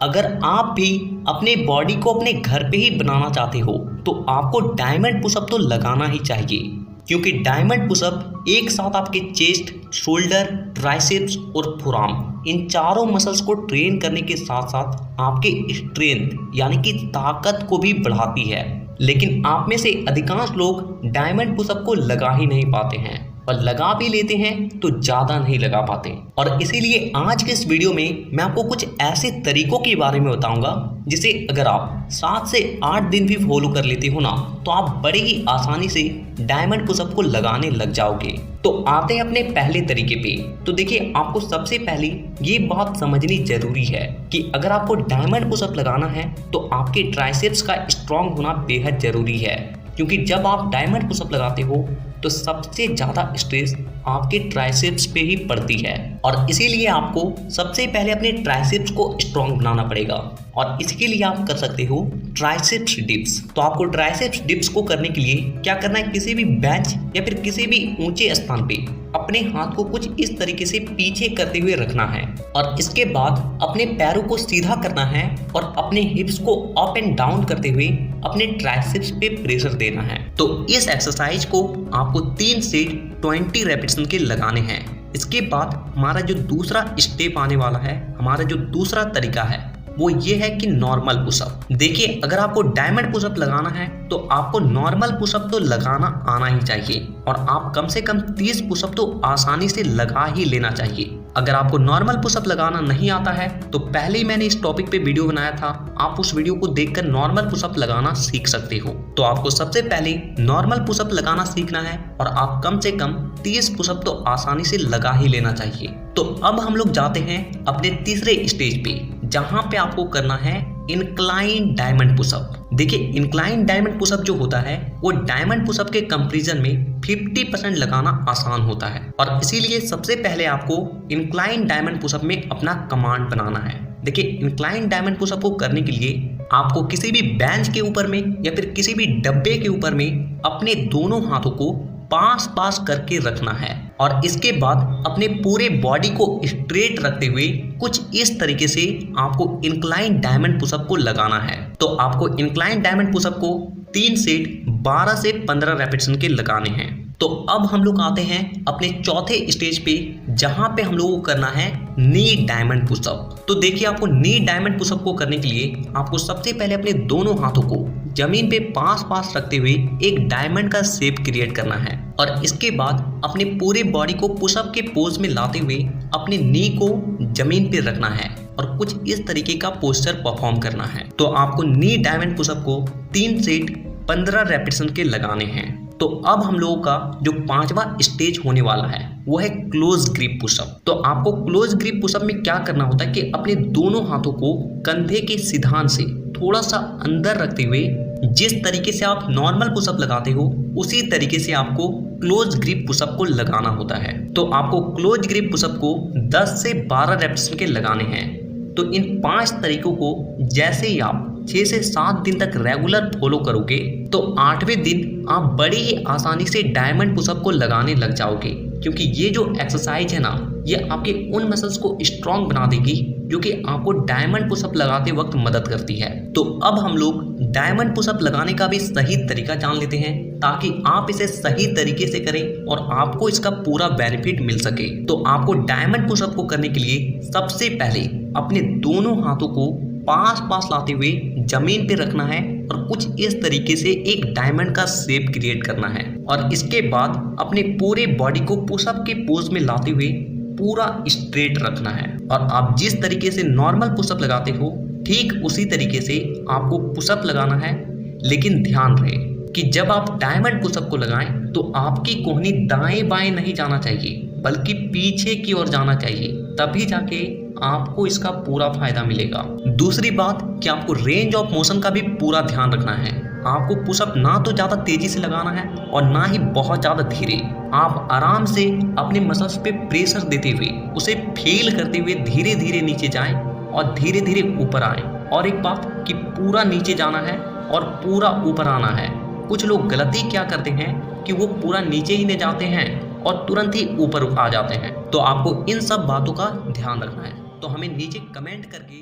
अगर आप भी अपने बॉडी को अपने घर पे ही बनाना चाहते हो तो आपको डायमंड पुशअप तो लगाना ही चाहिए, क्योंकि डायमंड पुशअप एक साथ आपके चेस्ट, शोल्डर, ट्राइसेप्स और फोरआर्म इन चारों मसल्स को ट्रेन करने के साथ साथ आपके स्ट्रेंथ यानी कि ताकत को भी बढ़ाती है। लेकिन आप में से अधिकांश लोग डायमंड पुशअप को लगा ही नहीं पाते हैं, और लगा भी लेते हैं तो ज़्यादा नहीं लगा पाते। और इसीलिए आज के इस वीडियो में मैं आपको कुछ ऐसे तरीकों के बारे में बताऊंगा जिसे अगर आप 7 से 8 दिन भी फॉलो कर लेते हो ना तो आप बड़े ही आसानी से डायमंड पुशअप को लगाने लग जाओगे। तो आते हैं अपने पहले तरीके पे। तो देखिए, आपको सबसे पहले ये बात समझनी जरूरी है कि अगर आपको डायमंड पुशअप लगाना है तो आपके ट्राइसेप्स का स्ट्रॉन्ग होना बेहद जरूरी है, क्योंकि जब आप डायमंड पुशअप लगाते हो तो सबसे ज़्यादा स्ट्रेस आपके ट्राइसेप्स पे ही पड़ती है, और इसीलिए आपको सबसे पहले अपने ट्राइसेप्स को स्ट्रॉन्ग बनाना पड़ेगा। और इसके लिए आप कर सकते हो ट्राइसेप्स डिप्स। तो आपको ट्राइसेप्स डिप्स को करने के लिए क्या करना है, किसी भी बेंच या फिर किसी भी ऊंचे स्थान पे अपने हाथ को कुछ इस तरीके से पीछे करते हुए रखना है, और इसके बाद अपने पैरों को सीधा करना है और अपने हिप्स को अप एंड डाउन करते हुए अपने ट्राइसेप्स पे प्रेशर देना है। तो इस एक्सरसाइज को आपको 3 सेट 20 रेपिटेशन के लगाने हैं। इसके बाद हमारा जो दूसरा स्टेप आने वाला है, हमारा जो दूसरा तरीका है वो ये है कि नॉर्मल पुशअप। देखिए, अगर आपको डायमंड पुशअप लगाना है तो आपको नॉर्मल पुशअप तो लगाना आना ही चाहिए, और आप कम से कम 30 पुशअप तो आसानी से लगा ही लेना चाहिए। अगर आपको नॉर्मल पुशअप लगाना नहीं आता है तो पहले ही मैंने इस टॉपिक पे वीडियो बनाया था, आप उस वीडियो को देखकर नॉर्मल पुशअप लगाना सीख सकते हो। तो आपको सबसे पहले नॉर्मल पुशअप लगाना सीखना है, और आप कम से कम 30 पुशअप तो आसानी से लगा ही लेना चाहिए। तो अब हम लोग जाते हैं अपने तीसरे स्टेज पे, जहां पे आपको करना है इंक्लाइन डायमंड पुशअप। देखिए, इंक्लाइन डायमंड पुशअप जो होता है वो डायमंड पुशअप के कंपैरिजन में 50% लगाना आसान होता है, और इसीलिए सबसे पहले आपको इंक्लाइन डायमंड पुशअप में अपना कमांड बनाना है। देखिए, इंक्लाइन डायमंड पुशअप को करने के लिए आपको किसी भी बेंच के ऊपर में या फिर किसी भी डब्बे के ऊपर में अपने दोनों हाथों को पास पास करके रखना है, और इसके बाद अपने पूरे बॉडी को स्ट्रेट रखते हुए कुछ इस तरीके से आपको इंक्लाइन डायमंड पुशअप को लगाना है। तो आपको इंक्लाइन डायमंड पुशअप को 3 सेट 12 से 15 रेपिटेशन के लगाने हैं। तो अब हम लोग आते हैं अपने चौथे स्टेज पे, जहां पे हम लोगों को करना है नी डायमंड पुशअप। तो देखिए, आपको नी डायमंड पुशअप को करने के लिए आपको सबसे पहले अपने दोनों हाथों को जमीन पे पास पास रखते हुए एक डायमंड का शेप क्रिएट करना है, और इसके बाद अपने पूरे बॉडी को पुशअप के पोज में लाते हुए अपने नी को जमीन पे रखना है और कुछ इस तरीके का पोस्चर परफॉर्म करना है। तो आपको नी डायमंड पुशअप को 3 सेट 15 रेपिटेशन के लगाने हैं। तो अब हम लोगों का जो 5वां स्टेज होने वाला है वो है क्लोज ग्रिप पुशअप। तो आपको क्लोज ग्रिप पुशअप में क्या करना होता है कि अपने दोनों हाथों को कंधे के सिधान से थोड़ा सा अंदर रखते हुए जिस तरीके से आप नॉर्मल पुशअप लगाते हो उसी तरीके से आपको क्लोज ग्रिप पुशअप को लगाना होता है। तो आपको क्लोज ग्रिप पुशअप को 10 से 12 रेपिटेशन के लगाने हैं। तो इन 5 तरीकों को जैसे ही आप 6 से 7 दिन तक रेगुलर फॉलो करोगे तो 8वें दिन आप बड़ी ही आसानी से डायमंड पुशअप को लगाने लग जाओगे, क्योंकि ये जो एक्सरसाइज है ना ये आपके उन मसल्स को स्ट्रॉन्ग बना देगी जो कि आपको डायमंड पुशअप लगाते वक्त मदद करती है। तो अब हम लोग डायमंड पुशअप लगाने का भी सही तरीका जान लेते हैं, ताकि आप इसे सही तरीके से करें और आपको इसका पूरा बेनिफिट मिल सके। तो आपको डायमंड पुशअप को करने के लिए सबसे पहले अपने दोनों हाथों को पास पास लाते हुए जमीन पे रखना है और कुछ इस तरीके से एक डायमंड का शेप क्रिएट करना है, और इसके बाद अपने पूरे बॉडी को पुशअप के पोज में लाते हुए पूरा स्ट्रेट रखना है। और आप जिस तरीके से नॉर्मल पुशअप लगाते हो ठीक उसी तरीके से आपको पुशअप लगाना है। लेकिन ध्यान रहे कि जब आप डायमंड पुशअप को लगाएं तो आपकी कोहनी दाएं बाएं नहीं जाना चाहिए, बल्कि पीछे की ओर जाना चाहिए, तभी जाके आपको इसका पूरा फायदा मिलेगा। दूसरी बात कि आपको रेंज ऑफ मोशन का भी पूरा ध्यान रखना है। आपको पुशअप ना तो ज़्यादा तेजी से लगाना है और ना ही बहुत ज़्यादा धीरे। आप आराम से अपने मसल्स पे प्रेशर देते हुए उसे फील करते हुए धीरे धीरे नीचे जाएं और धीरे धीरे ऊपर आएं। और एक बात कि पूरा नीचे जाना है और पूरा ऊपर आना है। कुछ लोग गलती क्या करते हैं कि वो पूरा नीचे ही नहीं जाते हैं और तुरंत ही ऊपर आ जाते हैं। तो आपको इन सब बातों का ध्यान रखना है। तो हमें नीचे कमेंट करके